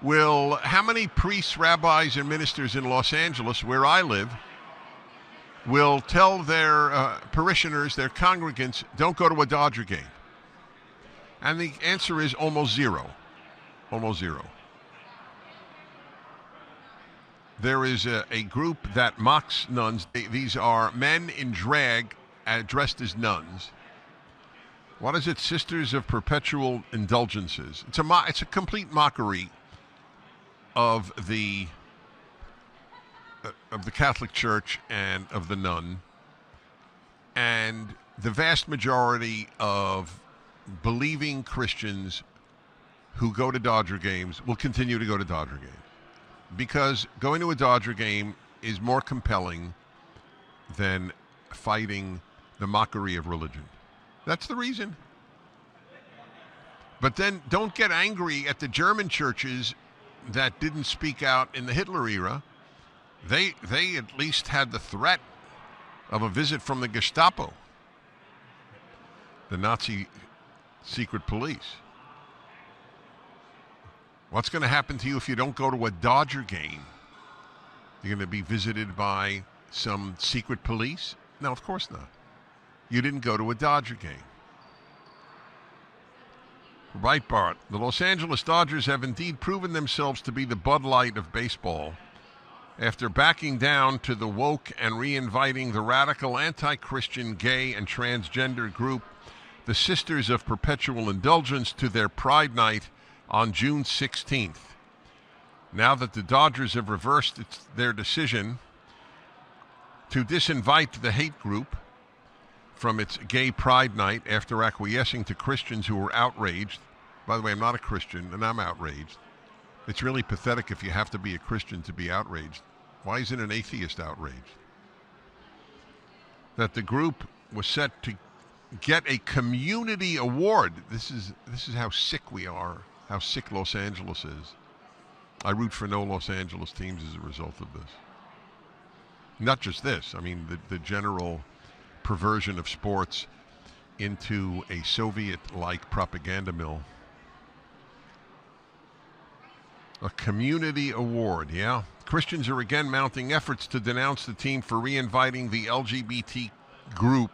how many priests, rabbis, and ministers in Los Angeles, where I live, will tell their parishioners, their congregants, don't go to a Dodger game? And the answer is almost zero. Almost zero. There is a group that mocks nuns. These are men in drag dressed as nuns. What is it? Sisters of Perpetual Indulgences. It's a complete mockery of the Catholic Church and of the nun. And the vast majority of believing Christians who go to Dodger games will continue to go to Dodger games, because going to a Dodger game is more compelling than fighting the mockery of religion. That's the reason. But then don't get angry at the German churches that didn't speak out in the Hitler era. They at least had the threat of a visit from the Gestapo, the Nazi secret police. What's going to happen to you if you don't go to a Dodger game? You're going to be visited by some secret police? No, of course not. You didn't go to a Dodger game. Right, Bart. The Los Angeles Dodgers have indeed proven themselves to be the Bud Light of baseball after backing down to the woke and re-inviting the radical anti-Christian gay and transgender group, the Sisters of Perpetual Indulgence, to their Pride Night on June 16th. Now that the Dodgers have reversed their decision to disinvite the hate group from its gay Pride Night after acquiescing to Christians who were outraged. By the way, I'm not a Christian, and I'm outraged. It's really pathetic if you have to be a Christian to be outraged. Why isn't an atheist outraged? That the group was set to get a community award. This is how sick we are, how sick Los Angeles is. I root for no Los Angeles teams as a result of this. Not just this. I mean, the general perversion of sports into a Soviet-like propaganda mill. A community award, yeah. Christians are again mounting efforts to denounce the team for re-inviting the LGBTQ group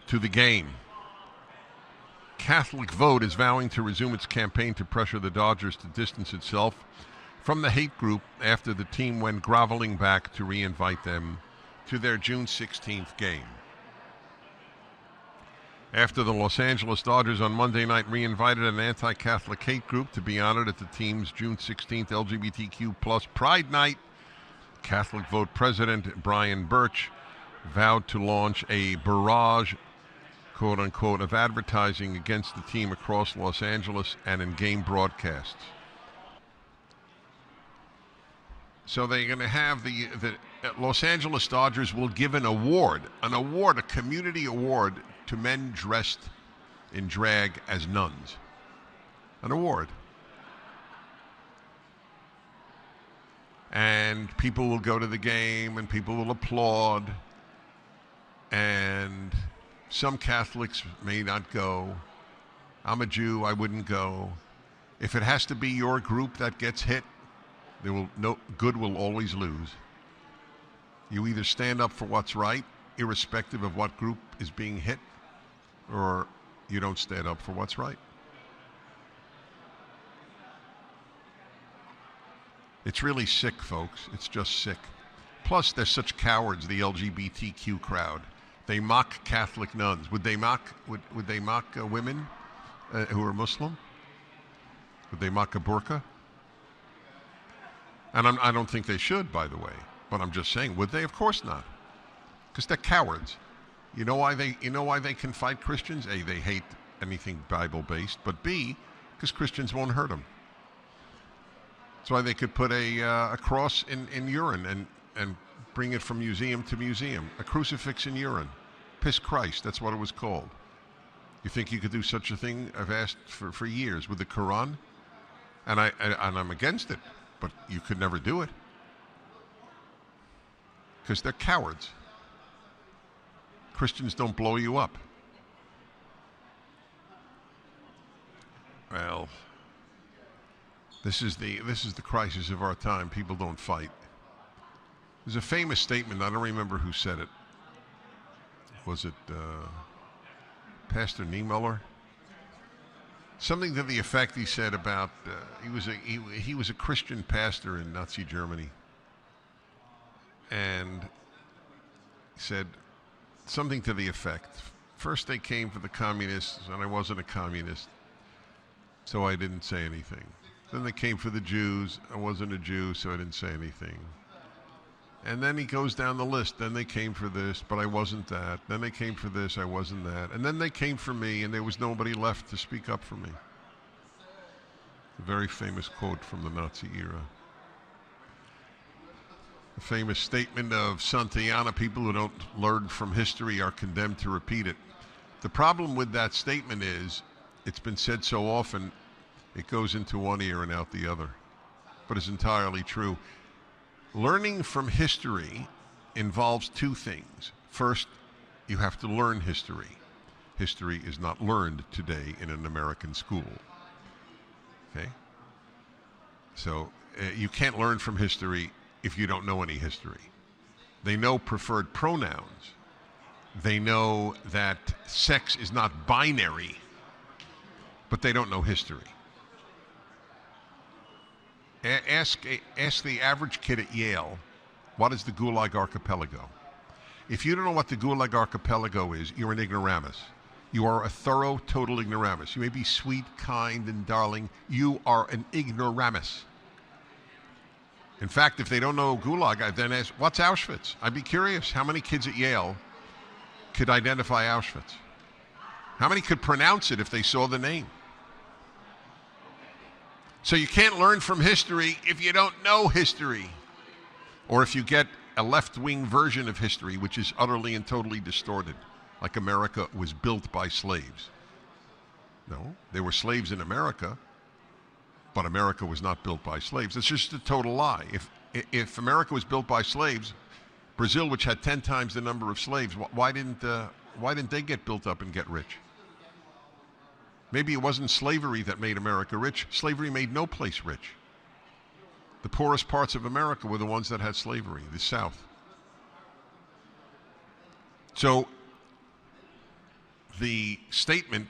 to the game. Catholic Vote is vowing to resume its campaign to pressure the Dodgers to distance itself from the hate group after the team went groveling back to re-invite them to their June 16th game. After the Los Angeles Dodgers on Monday night re-invited an anti-Catholic hate group to be honored at the team's June 16th LGBTQ plus Pride Night, Catholic Vote President Brian Birch vowed to launch a barrage, quote-unquote, of advertising against the team across Los Angeles and in game broadcasts. So they're going to have the Los Angeles Dodgers will give an award, a community award to men dressed in drag as nuns. An award. And people will go to the game and people will applaud. And some Catholics may not go. I'm a Jew, I wouldn't go. If it has to be your group that gets hit, good will always lose. You either stand up for what's right, irrespective of what group is being hit, or you don't stand up for what's right. It's really sick, folks. It's just sick. Plus, they're such cowards, the LGBTQ crowd. They mock Catholic nuns. Would they mock women who are Muslim? Would they mock a burqa? And I don't think they should, by the way. But I'm just saying, would they? Of course not. Because they're cowards. You know why they can fight Christians? A, they hate anything Bible-based. But B, because Christians won't hurt them. That's why they could put a cross in urine and bring it from museum to museum. A crucifix in urine. Piss Christ, that's what it was called. You think you could do such a thing? I've asked for years with the Quran. And I'm against it. But you could never do it. Because they're cowards. Christians don't blow you up. Well, This is the crisis of our time. People don't fight. There's a famous statement. I don't remember who said it. Was it Pastor Niemöller? Something to the effect he said about he was a Christian pastor in Nazi Germany, and he said something to the effect: first they came for the communists, and I wasn't a communist, so I didn't say anything. Then they came for the Jews. I wasn't a Jew, so I didn't say anything. And then he goes down the list. Then they came for this, but I wasn't that. Then they came for this, I wasn't that. And then they came for me, and there was nobody left to speak up for me. A very famous quote from the Nazi era. A famous statement of Santayana: people who don't learn from history are condemned to repeat it. The problem with that statement is it's been said so often, it goes into one ear and out the other. But it's entirely true. Learning from history involves two things. First, you have to learn history. History is not learned today in an American school. Okay? So you can't learn from history if you don't know any history. They know preferred pronouns. They know that sex is not binary, but they don't know history. Ask the average kid at Yale, what is the Gulag Archipelago? If you don't know what the Gulag Archipelago is, you're an ignoramus. You are a thorough, total ignoramus. You may be sweet, kind, and darling. You are an ignoramus. In fact, if they don't know Gulag, I then ask, what's Auschwitz? I'd be curious, how many kids at Yale could identify Auschwitz? How many could pronounce it if they saw the name? So you can't learn from history if you don't know history. Or if you get a left-wing version of history, which is utterly and totally distorted, like America was built by slaves. No, there were slaves in America, but America was not built by slaves. It's just a total lie. If America was built by slaves, Brazil, which had 10 times the number of slaves, why didn't they get built up and get rich? Maybe it wasn't slavery that made America rich. Slavery made no place rich. The poorest parts of America were the ones that had slavery, the South. So the statement,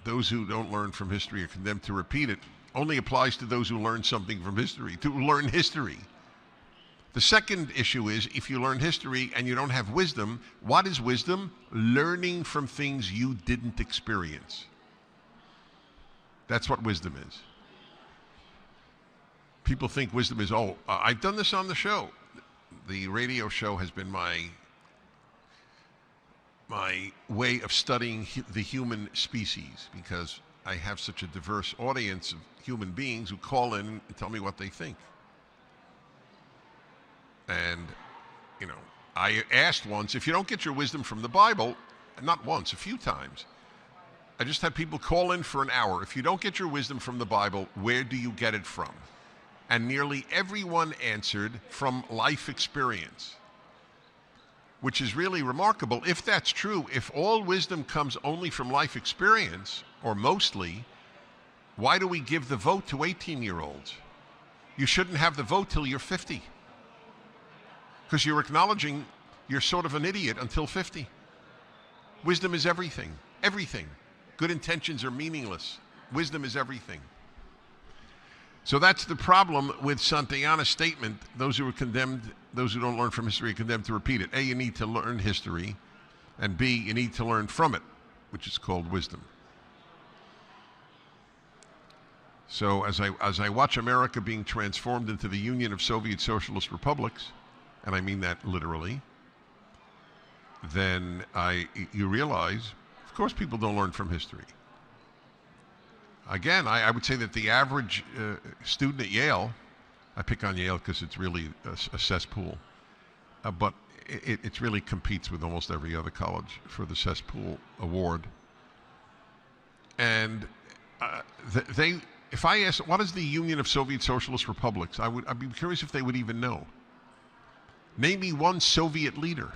those who don't learn from history are condemned to repeat it, only applies to those who learn something from history, to learn history. The second issue is, if you learn history and you don't have wisdom, what is wisdom? Learning from things you didn't experience. That's what wisdom is. People think wisdom is, I've done this on the show. The radio show has been my way of studying the human species, because I have such a diverse audience of human beings who call in and tell me what they think. And, I asked once, if you don't get your wisdom from the Bible, not once, a few times, I just had people call in for an hour. If you don't get your wisdom from the Bible, where do you get it from? And nearly everyone answered, from life experience, which is really remarkable. If that's true, if all wisdom comes only from life experience, or mostly, why do we give the vote to 18-year-olds? You shouldn't have the vote till you're 50, because you're acknowledging you're sort of an idiot until 50. Wisdom is everything. Everything. Good intentions are meaningless. Wisdom is everything. So that's the problem with Santayana's statement. Those who don't learn from history are condemned to repeat it. A, you need to learn history, and B, you need to learn from it, which is called wisdom. So as I watch America being transformed into the Union of Soviet Socialist Republics, and I mean that literally, then you realize, of course, people don't learn from history. Again, I would say that the average student at Yale, I pick on Yale because it's really a cesspool, but it really competes with almost every other college for the cesspool award. And if I ask, what is the Union of Soviet Socialist Republics, I'd be curious if they would even know. Name me one Soviet leader.